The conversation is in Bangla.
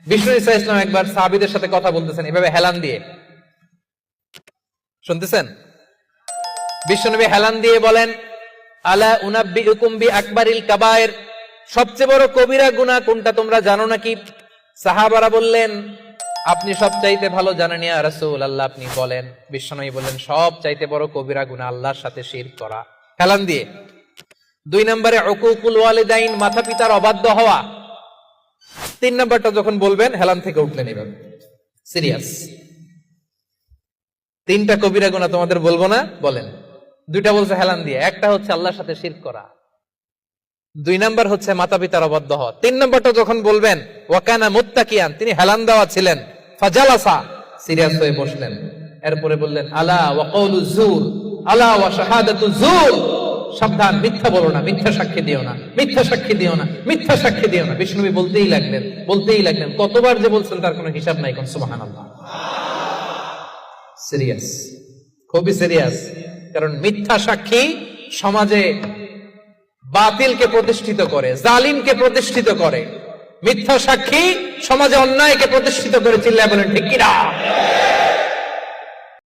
বিষ্ণু ইসা ইসলাম একবার সাহাবীদের সাথে কথা বলতেছেন এভাবে হেলান দিয়ে, শুনতেছেন? বিশ্বনবী হেলান দিয়ে বলেন, আলা উনাব্বিউকুম বিআকবারিল কাবায়ের, সবচেয়ে বড় কবিরা গুনাহ কোনটা তোমরা জানো নাকি? সাহাবারা বললেন, আপনি সবচাইতে ভালো জানেন ইয়া রাসূলুল্লাহ, আপনি বলেন। বিশ্বনবী বললেন, সবচাইতে বড় কবিরা গুনাহ আল্লাহর সাথে শিরক করা, হেলান দিয়ে। 2 নম্বরে উকুকুল ওয়ালিদাইন, মাতা পিতার অবাধ্য হওয়া। 3 নম্বরটা যখন বলবেন হেলান থেকে উঠলেন এভাবে, সিরিয়াস। 3টা কবিরা গুনাহ তোমাদের বলবো না, বলেন। 2টা বলছে হেলান দিয়ে, একটা হচ্ছে আল্লাহর সাথে শিরক করা, 2 নাম্বার হচ্ছে মাতা পিতার অবাধ্য হওয়া। 3 নাম্বারটা যখন বলবেন, ওয়াকানা মুত্তাকিয়ান, তিনি হেলান দেওয়া ছিলেন, ফাজালাসা, সিরিয়াস হয়ে বসলেন। এরপরে বললেন, আলা ওয়া কওলু যুর, আলা ওয়া শাহাদাতু যুর, সাবধান, মিথ্যা বলো না, মিথ্যা সাক্ষী দিও না, মিথ্যা সাক্ষী দিও না, মিথ্যা সাক্ষী দিও না। বিষ্ণুবী বলতেই লাগলেন, কতবার যে বলছেন তার কোনো হিসাব নাই। কোন সুবহানাল্লাহ। সিরিয়াস, খুবই সিরিয়াস। কারণ মিথ্যা সাক্ষী সমাজে বাতিলকে প্রতিষ্ঠিত করে, জালিমকে প্রতিষ্ঠিত করে। মিথ্যা সাক্ষী সমাজে অন্যায়কে প্রতিষ্ঠিত করে। চিল্লায় বলেন ঠিক কিনা?